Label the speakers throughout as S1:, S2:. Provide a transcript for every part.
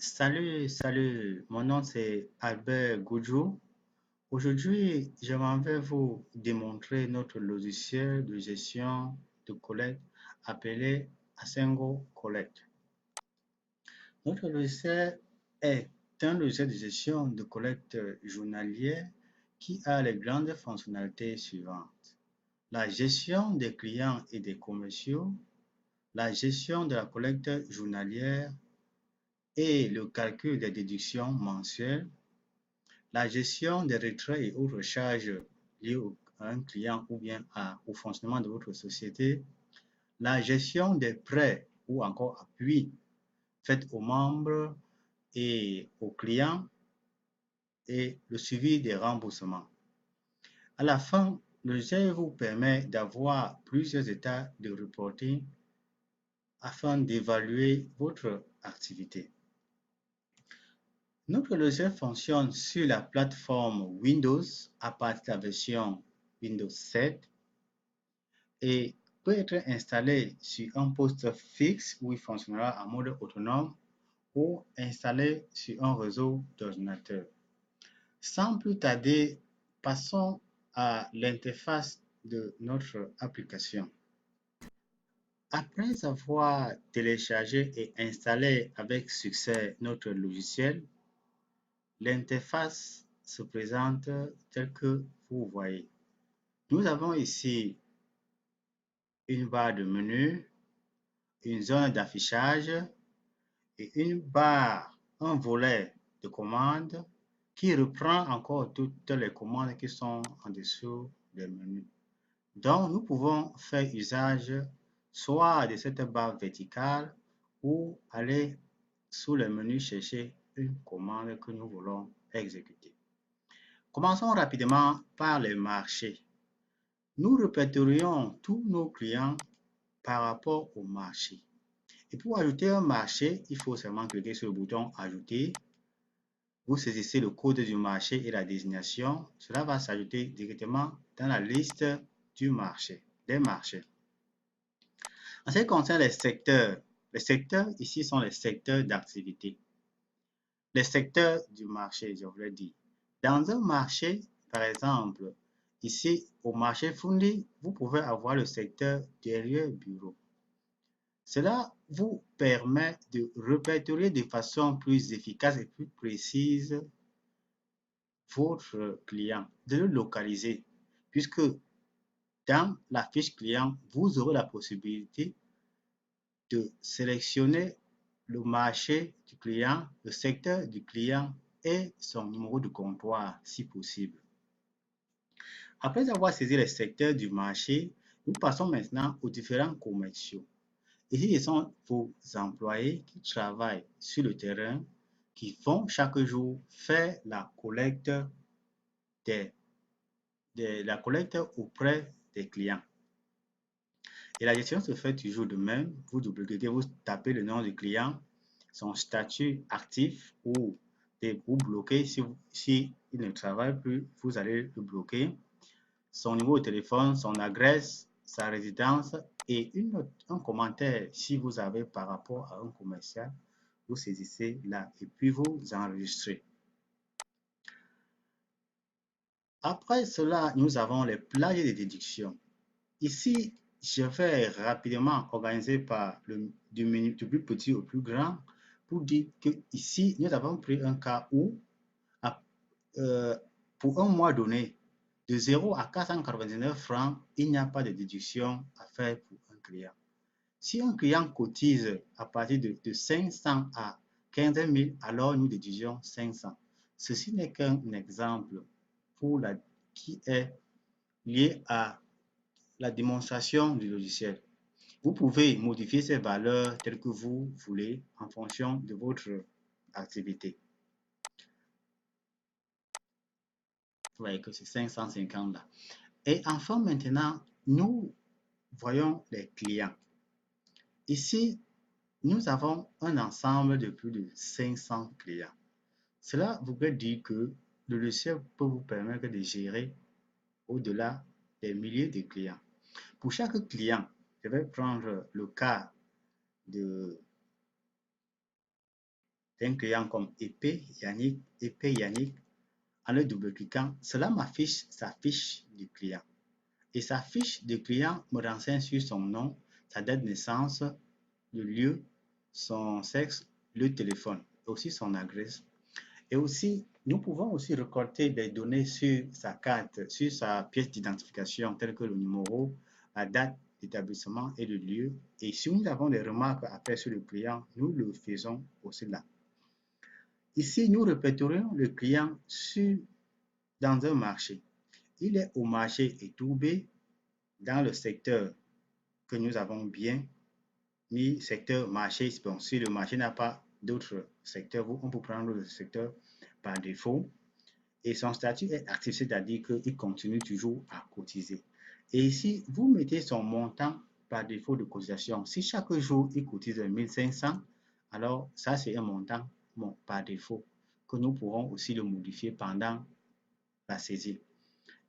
S1: Salut, mon nom c'est Albert Goudjou. Aujourd'hui, je m'en vais vous démontrer notre logiciel de gestion de collecte appelé Asengo Collect. Notre logiciel est un logiciel de gestion de collecte journalière qui a les grandes fonctionnalités suivantes. La gestion des clients et des commerciaux, la gestion de la collecte journalière et le calcul des déductions mensuelles, la gestion des retraits et autres charges liées à un client ou bien au fonctionnement de votre société, la gestion des prêts ou encore appuis faits aux membres et aux clients et le suivi des remboursements. À la fin, le logiciel vous permet d'avoir plusieurs états de reporting afin d'évaluer votre activité. Notre logiciel fonctionne sur la plateforme Windows à partir de la version Windows 7 et peut être installé sur un poste fixe où il fonctionnera en mode autonome ou installé sur un réseau d'ordinateurs. Sans plus tarder, passons à l'interface de notre application. Après avoir téléchargé et installé avec succès notre logiciel, l'interface se présente telle que vous voyez. Nous avons ici une barre de menu, une zone d'affichage et une barre, un volet de commandes qui reprend encore toutes les commandes qui sont en dessous des menus. Donc, nous pouvons faire usage soit de cette barre verticale ou aller sous le menu chercher une commande que nous voulons exécuter. Commençons rapidement par les marchés. Nous répertorions tous nos clients par rapport au marché. Et pour ajouter un marché, il faut seulement cliquer sur le bouton Ajouter. Vous saisissez le code du marché et la désignation. Cela va s'ajouter directement dans la liste du marché, des marchés. En ce qui concerne les secteurs ici sont les secteurs d'activité. Les secteurs du marché, je vous l'ai dit. Dans un marché, par exemple, ici au marché fourni, vous pouvez avoir le secteur derrière bureau. Cela vous permet de répertorier de façon plus efficace et plus précise votre client, de le localiser, puisque dans la fiche client, vous aurez la possibilité de sélectionner le marché du client, le secteur du client et son numéro de comptoir si possible. Après avoir saisi les secteurs du marché, nous passons maintenant aux différents commerciaux. Ici, ce sont vos employés qui travaillent sur le terrain, qui vont chaque jour faire la collecte auprès des clients. Et la gestion se fait toujours de même. Vous double-cliquez, vous tapez le nom du client, son statut actif ou bloqué. Si il ne travaille plus, vous allez le bloquer. Son numéro de téléphone, son adresse, sa résidence et un commentaire si vous avez par rapport à un commercial. Vous saisissez là et puis vous enregistrez. Après cela, nous avons les plages de déduction. Ici, je vais rapidement organiser par du plus petit au plus grand pour dire que ici, nous avons pris un cas où, pour un mois donné, de 0 à 499 francs, il n'y a pas de déduction à faire pour un client. Si un client cotise à partir de 500 à 15 000, alors nous déduisons 500. Ceci n'est qu'un exemple qui est lié à la démonstration du logiciel. Vous pouvez modifier ces valeurs telles que vous voulez en fonction de votre activité. Vous voyez que c'est 550 là. Et enfin, maintenant, nous voyons les clients. Ici, nous avons un ensemble de plus de 500 clients. Cela voudrait dire que le logiciel peut vous permettre de gérer au-delà des milliers de clients. Pour chaque client, je vais prendre le cas de d'un client comme Épée Yannick, en le double-cliquant, cela m'affiche sa fiche du client. Et sa fiche de client me renseigne sur son nom, sa date de naissance, le lieu, son sexe, le téléphone, aussi son adresse. Et aussi, nous pouvons aussi récolter des données sur sa carte, sur sa pièce d'identification, telles que le numéro, la date d'établissement et le lieu. Et si nous avons des remarques à faire sur le client, nous le faisons aussi là. Ici, nous répéterons le client dans un marché. Il est au marché Etoubé, dans le secteur que nous avons bien mis, secteur marché. Bon, si le marché n'a pas d'autres secteurs, on peut prendre le secteur par défaut. Et son statut est actif, c'est-à-dire qu'il continue toujours à cotiser. Et ici, vous mettez son montant par défaut de cotisation. Si chaque jour, il cotise 1500, alors ça, c'est un montant par défaut que nous pourrons aussi le modifier pendant la saisie.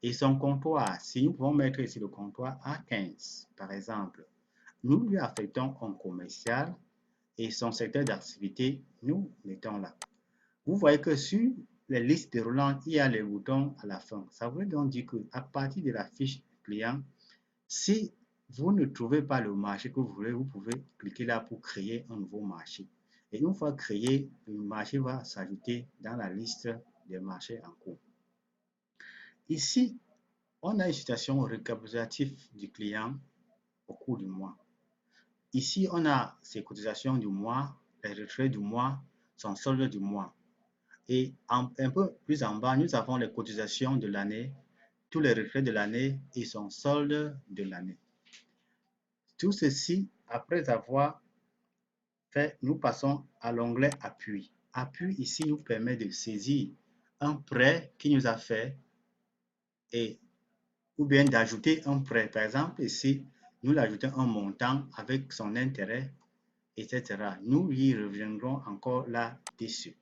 S1: Et son comptoir, si nous pouvons mettre ici le comptoir à 15, par exemple, nous lui affectons un commercial et son secteur d'activité, nous mettons là. Vous voyez que sur les listes déroulantes, il y a les boutons à la fin. Ça veut donc dire qu'à partir de la fiche client, si vous ne trouvez pas le marché que vous voulez, vous pouvez cliquer là pour créer un nouveau marché. Et une fois créé, le marché va s'ajouter dans la liste des marchés en cours. Ici, on a une situation récapitulative du client au cours du mois. Ici, on a ses cotisations du mois, les retraits du mois, son solde du mois. Et un peu plus en bas, nous avons les cotisations de l'année, tous les retraits de l'année et son solde de l'année. Tout ceci, après avoir fait, nous passons à l'onglet Appui. Appui ici nous permet de saisir un prêt qu'il nous a fait ou bien d'ajouter un prêt. Par exemple, ici, nous l'ajoutons un montant avec son intérêt, etc. Nous y reviendrons encore là-dessus.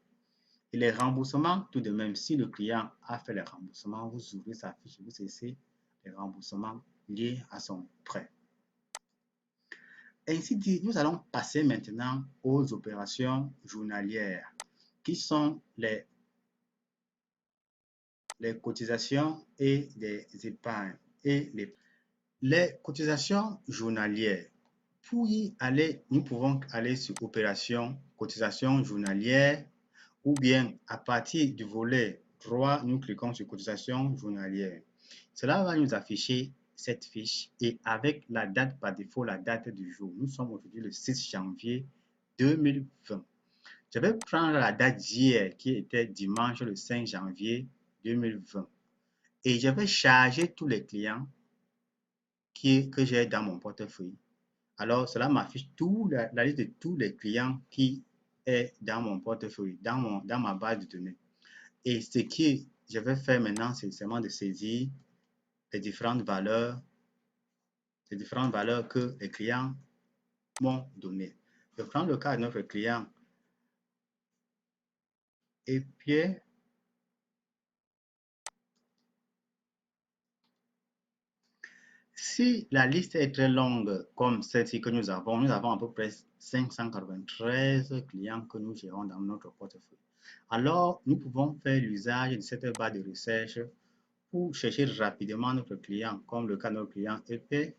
S1: Et les remboursements, tout de même, si le client a fait les remboursements, vous ouvrez sa fiche, vous cessez les remboursements liés à son prêt. Ainsi dit, nous allons passer maintenant aux opérations journalières, qui sont les cotisations et les épargnes. Les cotisations journalières. Pour y aller, nous pouvons aller sur opération, cotisation journalière, ou bien à partir du volet droit, nous cliquons sur cotisation journalière. Cela va nous afficher cette fiche et avec la date par défaut, la date du jour. Nous sommes aujourd'hui le 6 janvier 2020. Je vais prendre la date d'hier qui était dimanche le 5 janvier 2020 et je vais charger tous les clients que j'ai dans mon portefeuille. Alors, cela m'affiche la liste de tous les clients qui est dans mon portefeuille, dans ma base de données. Et ce que je vais faire maintenant, c'est seulement de saisir les différentes valeurs que les clients m'ont données. Je prends le cas de notre client et puis si la liste est très longue comme celle-ci que nous avons à peu près 593 clients que nous gérons dans notre portefeuille. Alors, nous pouvons faire l'usage de cette barre de recherche pour chercher rapidement notre client, comme le cas de notre client EP.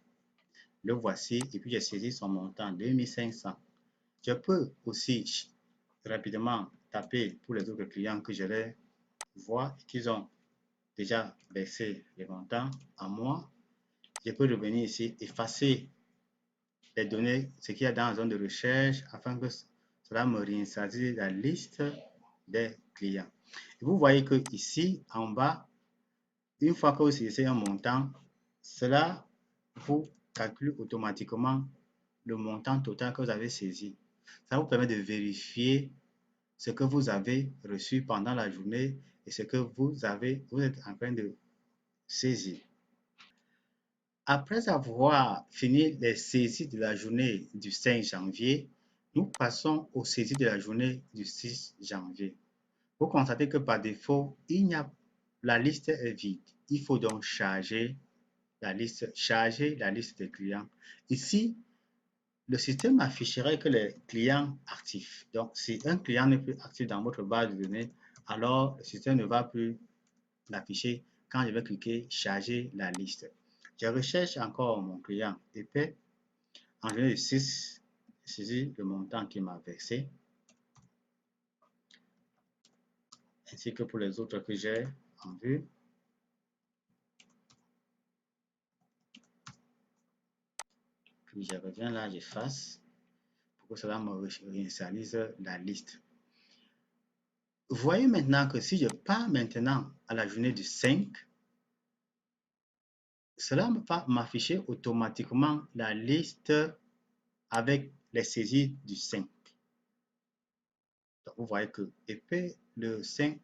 S1: Le voici, et puis j'ai saisi son montant, 2500. Je peux aussi rapidement taper pour les autres clients que je vais voir et qu'ils ont déjà versé les montants à moi. Je peux revenir ici, effacer les données, ce qu'il y a dans la zone de recherche, afin que cela me réinstalle la liste des clients. Et vous voyez que ici, en bas, une fois que vous saisissez un montant, cela vous calcule automatiquement le montant total que vous avez saisi. Ça vous permet de vérifier ce que vous avez reçu pendant la journée et ce que vous êtes en train de saisir. Après avoir fini les saisies de la journée du 5 janvier, nous passons aux saisies de la journée du 6 janvier. Vous constatez que par défaut, la liste est vide. Il faut donc charger la liste des clients. Ici, le système afficherait que les clients actifs. Donc, si un client n'est plus actif dans votre base de données, alors le système ne va plus l'afficher quand je vais cliquer charger la liste. Je recherche encore mon client EP. En journée de 6, saisis le montant qu'il m'a versé, ainsi que pour les autres que j'ai en vue. Puis je reviens là, j'efface pour que cela me réinitialise la liste. Vous voyez maintenant que si je pars maintenant à la journée du 5, cela va m'afficher automatiquement la liste avec les saisies du 5. Donc, vous voyez que EP, le 5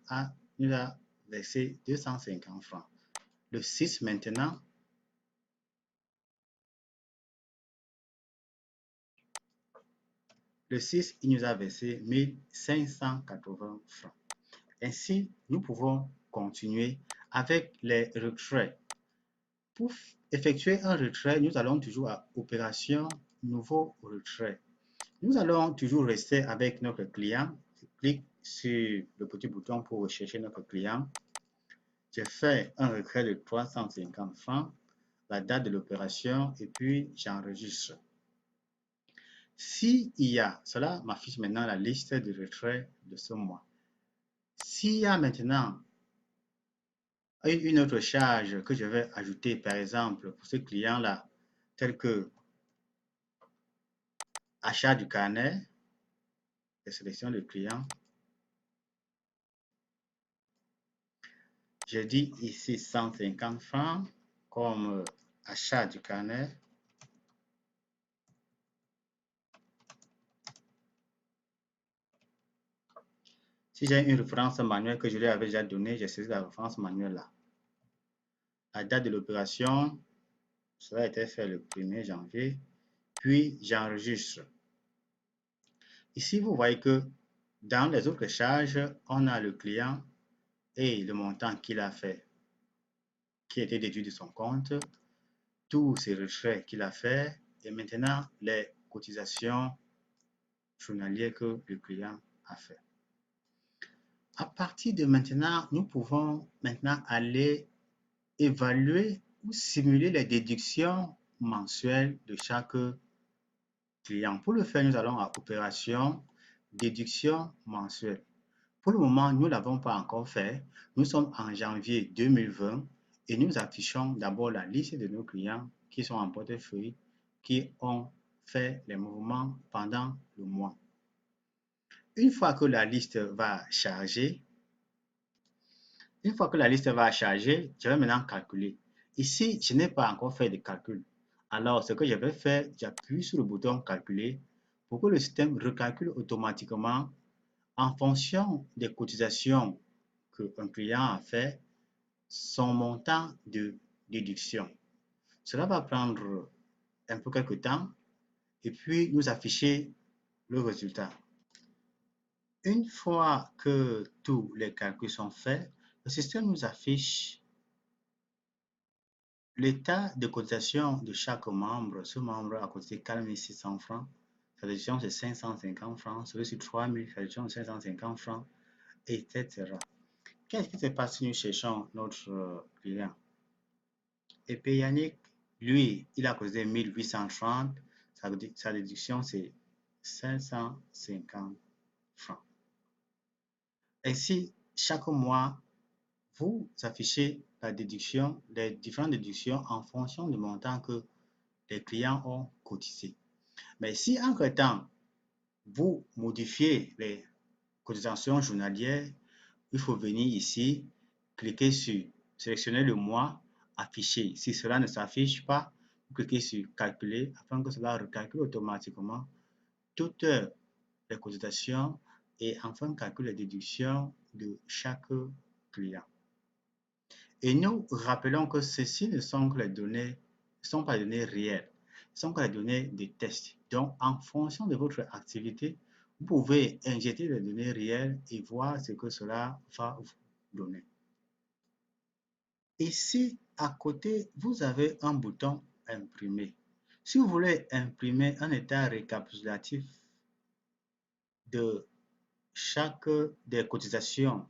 S1: nous a versé 250 francs. Le 6 maintenant, le 6, il nous a versé 1580 francs. Ainsi, nous pouvons continuer avec les retraits. Pour effectuer un retrait, nous allons toujours à Opération Nouveau retrait. Nous allons toujours rester avec notre client. Je clique sur le petit bouton pour rechercher notre client. Je fais un retrait de 350 francs, la date de l'opération et puis j'enregistre. S'il y a, cela m'affiche maintenant la liste de retraits de ce mois. S'il y a maintenant une autre charge que je vais ajouter, par exemple, pour ce client-là, tel que achat du carnet, je sélectionne le client. Je dis ici 150 francs comme achat du carnet. Si j'ai une référence manuelle que je lui avais déjà donnée, je saisis la référence manuelle là. La date de l'opération, cela a été fait le 1er janvier, puis j'enregistre. Ici, vous voyez que dans les autres charges, on a le client et le montant qu'il a fait, qui a été déduit de son compte, tous ces retraits qu'il a fait et maintenant les cotisations journalières que le client a fait. À partir de maintenant, nous pouvons maintenant aller évaluer ou simuler les déductions mensuelles de chaque client. Pour le faire, nous allons à Opération, déduction mensuelle. Pour le moment, nous ne l'avons pas encore fait. Nous sommes en janvier 2020 et nous affichons d'abord la liste de nos clients qui sont en portefeuille, qui ont fait les mouvements pendant le mois. Une fois que la liste va charger, je vais maintenant calculer. Ici, je n'ai pas encore fait de calcul. Alors, ce que je vais faire, j'appuie sur le bouton calculer pour que le système recalcule automatiquement en fonction des cotisations qu'un client a fait, son montant de déduction. Cela va prendre un peu quelque temps et puis nous afficher le résultat. Une fois que tous les calculs sont faits, le système nous affiche l'état de cotisation de chaque membre. Ce membre a cotisé 4 600 francs. Sa déduction, c'est 550 francs. Celui-ci, 3 000, sa déduction, 550 francs, etc. Qu'est-ce qui se passe si nous cherchons notre client? Et puis Yannick, lui, il a cotisé 1830. Sa déduction, c'est 550 francs. Ainsi, chaque mois, vous affichez la déduction, les différentes déductions en fonction du montant que les clients ont cotisé. Mais si entre-temps, vous modifiez les cotisations journalières, il faut venir ici, cliquer sur sélectionner le mois, afficher. Si cela ne s'affiche pas, vous cliquez sur calculer afin que cela recalcule automatiquement toutes les cotisations et enfin calcule les déductions de chaque client. Et nous rappelons que ceci ne sont que les données, ne sont pas les données réelles, ce sont que les données des tests. Donc, en fonction de votre activité, vous pouvez injecter des données réelles et voir ce que cela va vous donner. Ici, à côté, vous avez un bouton imprimer. Si vous voulez imprimer un état récapitulatif de chaque des cotisations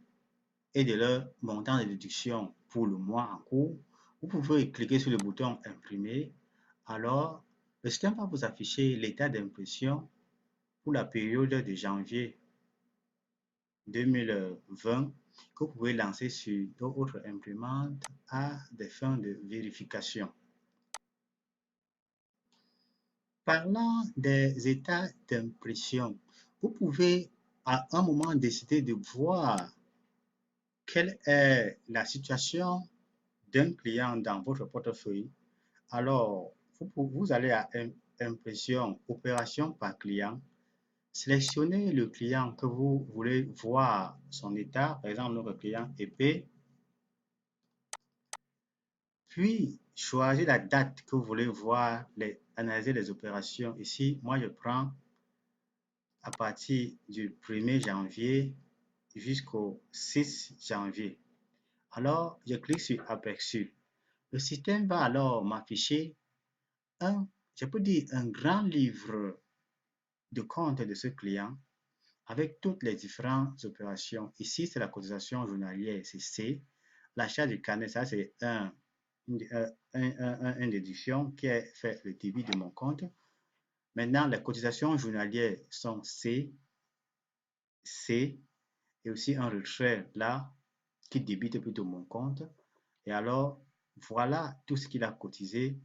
S1: et de leur montant de déduction pour le mois en cours, vous pouvez cliquer sur le bouton imprimer. Alors, le système va vous afficher l'état d'impression pour la période de janvier 2020 que vous pouvez lancer sur d'autres imprimantes à des fins de vérification. Parlant des états d'impression, vous pouvez à un moment décider de voir quelle est la situation d'un client dans votre portefeuille. Alors, vous allez à impression, opération par client. Sélectionnez le client que vous voulez voir son état, par exemple notre client EP, puis choisissez la date que vous voulez voir, analyser les opérations. Ici, moi je prends à partir du 1er janvier jusqu'au 6 janvier. Alors, je clique sur Aperçu. Le système va alors m'afficher je peux dire un grand livre de compte de ce client avec toutes les différentes opérations. Ici, c'est la cotisation journalière, c'est C. L'achat du carnet, ça c'est une déduction qui est fait le débit de mon compte. Maintenant, les cotisations journalières sont C, C, et aussi un retrait là qui débite plutôt mon compte. Et alors, voilà tout ce qu'il a cotisé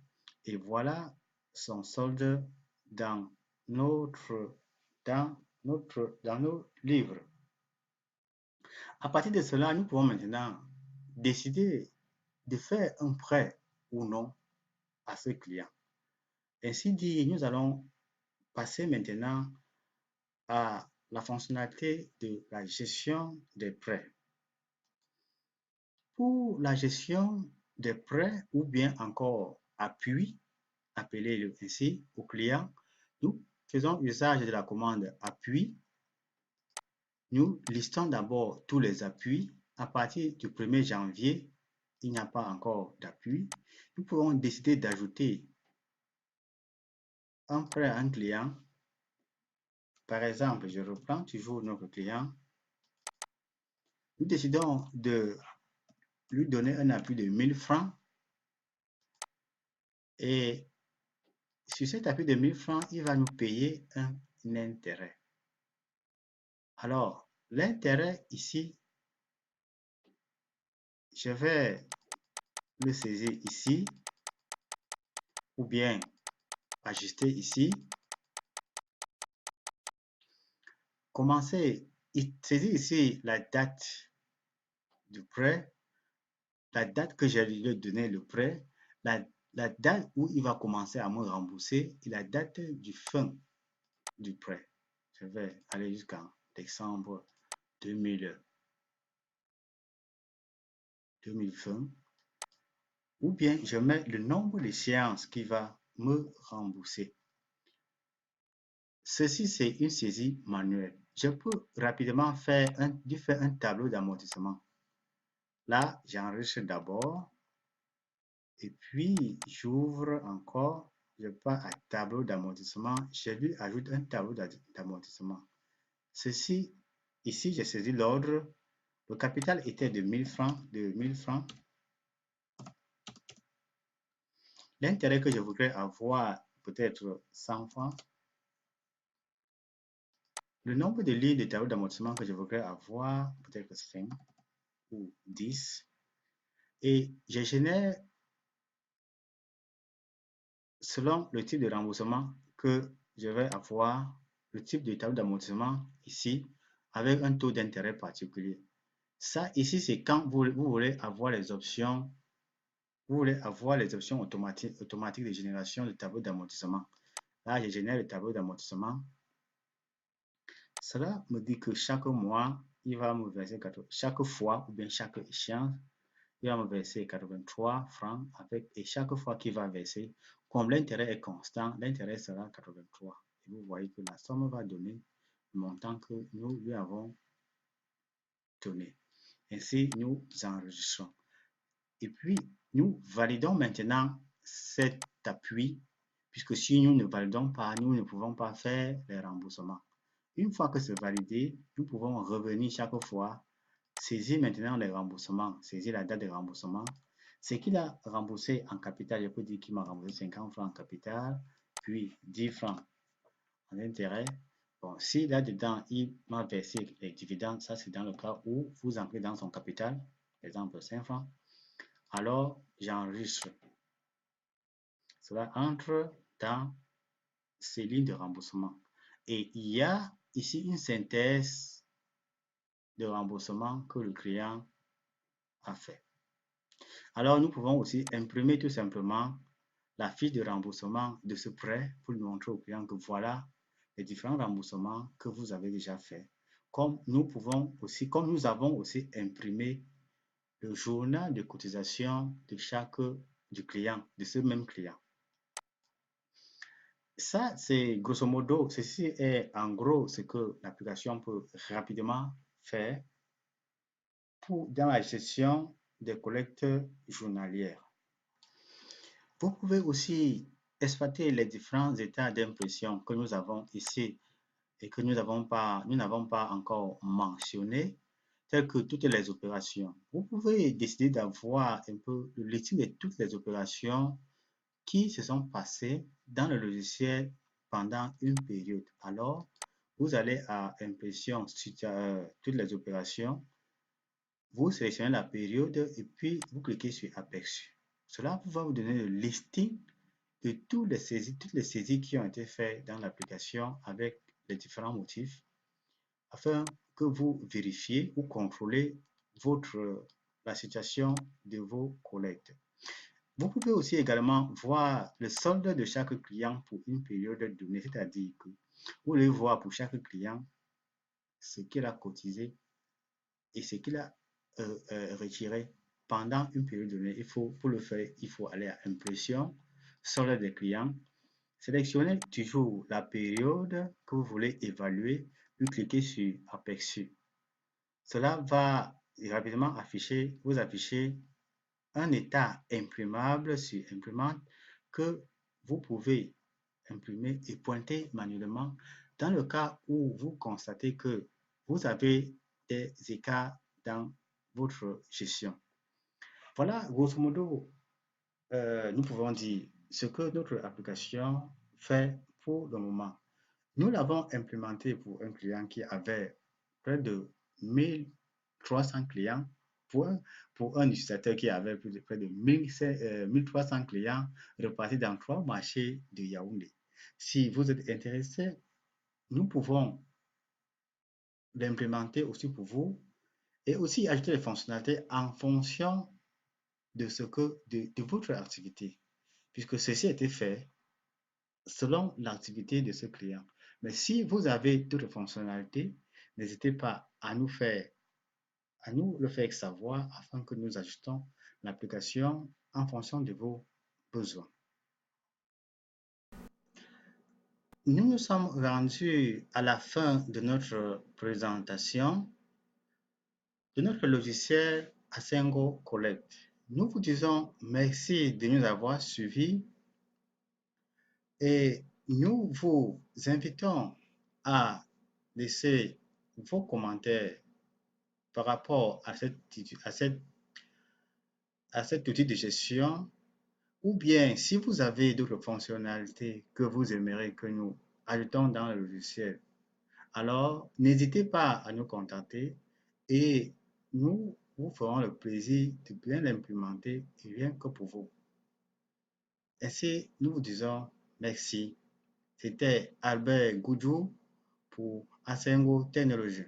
S1: et voilà son solde dans notre, dans nos livres. À partir de cela, nous pouvons maintenant décider de faire un prêt ou non à ce client. Ainsi dit, nous allons passer maintenant à la fonctionnalité de la gestion des prêts. Pour la gestion des prêts ou bien encore appui, appelez-le ainsi, au client, nous faisons usage de la commande appui. Nous listons d'abord tous les appuis. À partir du 1er janvier, il n'y a pas encore d'appui. Nous pouvons décider d'ajouter un prêt à un client. Par exemple, je reprends toujours notre client. Nous décidons de lui donner un appui de 1000 francs. Et sur cet appui de 1000 francs, il va nous payer un intérêt. Alors, l'intérêt ici, je vais le saisir ici ou bien ajuster ici. Commencer, saisir ici la date du prêt, la date que j'ai lui donné le prêt, la date où il va commencer à me rembourser et la date du fin du prêt. Je vais aller jusqu'en décembre 2020. Ou bien je mets le nombre de séances qui va me rembourser. Ceci, c'est une saisie manuelle. Je peux rapidement faire un tableau d'amortissement. Là, j'enregistre d'abord et puis j'ouvre encore. Je pars à tableau d'amortissement. Je lui ajoute un tableau d'amortissement. Ceci, ici, j'ai saisi l'ordre. Le capital était de 1000 francs. L'intérêt que je voudrais avoir, peut-être 100 francs. Le nombre de lignes de tableau d'amortissement que je voudrais avoir, peut-être 5 ou 10. Et je génère selon le type de remboursement que je vais avoir, le type de tableau d'amortissement ici, avec un taux d'intérêt particulier. Ça, ici, c'est quand vous voulez avoir les options, automatiques de génération de tableau d'amortissement. Là, je génère le tableau d'amortissement. Cela me dit que chaque mois, il va me verser chaque fois ou bien chaque échéance, il va me verser 83 francs et chaque fois qu'il va verser, comme l'intérêt est constant, l'intérêt sera 83. Et vous voyez que la somme va donner le montant que nous lui avons donné. Ainsi, nous enregistrons. Et puis, nous validons maintenant cet appui puisque si nous ne validons pas, nous ne pouvons pas faire les remboursements. Une fois que c'est validé, nous pouvons revenir chaque fois, saisir maintenant les remboursements, saisir la date de remboursement. Ce qu'il a remboursé en capital, je peux dire qu'il m'a remboursé 50 francs en capital, puis 10 francs en intérêt. Bon, si là-dedans, il m'a versé les dividendes, ça c'est dans le cas où vous entrez dans son capital, par exemple 5 francs, alors j'enregistre. Cela entre dans ces lignes de remboursement. Et il y a ici une synthèse de remboursement que le client a fait. Alors, nous pouvons aussi imprimer tout simplement la fiche de remboursement de ce prêt pour lui montrer au client que voilà les différents remboursements que vous avez déjà fait. Comme nous avons aussi imprimé le journal de cotisation de du client, de ce même client. Ça, c'est grosso modo, ceci est en gros ce que l'application peut rapidement faire dans la gestion des collectes journalières. Vous pouvez aussi exploiter les différents états d'impression que nous avons ici et que nous n'avons pas encore mentionné, telles que toutes les opérations. Vous pouvez décider d'avoir un peu le listing de toutes les opérations qui se sont passées dans le logiciel pendant une période. Alors, vous allez à impression sur toutes les opérations, vous sélectionnez la période et puis vous cliquez sur aperçu. Cela va vous donner le listing de toutes les saisies qui ont été faites dans l'application avec les différents motifs afin que vous vérifiez ou contrôlez la situation de vos collectes. Vous pouvez aussi également voir le solde de chaque client pour une période donnée, c'est-à-dire que vous allez voir pour chaque client ce qu'il a cotisé et ce qu'il a retiré pendant une période donnée. Pour le faire, il faut aller à impression, solde des clients, sélectionnez toujours la période que vous voulez évaluer, puis cliquez sur aperçu. Cela va rapidement vous afficher un état imprimable sur imprimante que vous pouvez imprimer et pointer manuellement dans le cas où vous constatez que vous avez des écarts dans votre gestion. Voilà, grosso modo, nous pouvons dire ce que notre application fait pour le moment. Nous l'avons implémenté pour un client qui avait près de 1300 clients, pour un utilisateur qui avait près de 1300 clients repartis dans 3 marchés de Yaoundé. Si vous êtes intéressé, nous pouvons l'implémenter aussi pour vous et aussi ajouter les fonctionnalités en fonction de votre activité, puisque ceci a été fait selon l'activité de ce client. Mais si vous avez d'autres fonctionnalités, n'hésitez pas à nous le faire savoir afin que nous ajustons l'application en fonction de vos besoins. Nous nous sommes rendus à la fin de notre présentation de notre logiciel Asengo Collect. Nous vous disons merci de nous avoir suivis et nous vous invitons à laisser vos commentaires par rapport à cet outil de gestion, ou bien si vous avez d'autres fonctionnalités que vous aimeriez que nous ajoutons dans le logiciel, alors n'hésitez pas à nous contacter et nous vous ferons le plaisir de bien l'implémenter et rien que pour vous. Ainsi, nous vous disons merci. C'était Albert Goudjou pour Asengo Technologies.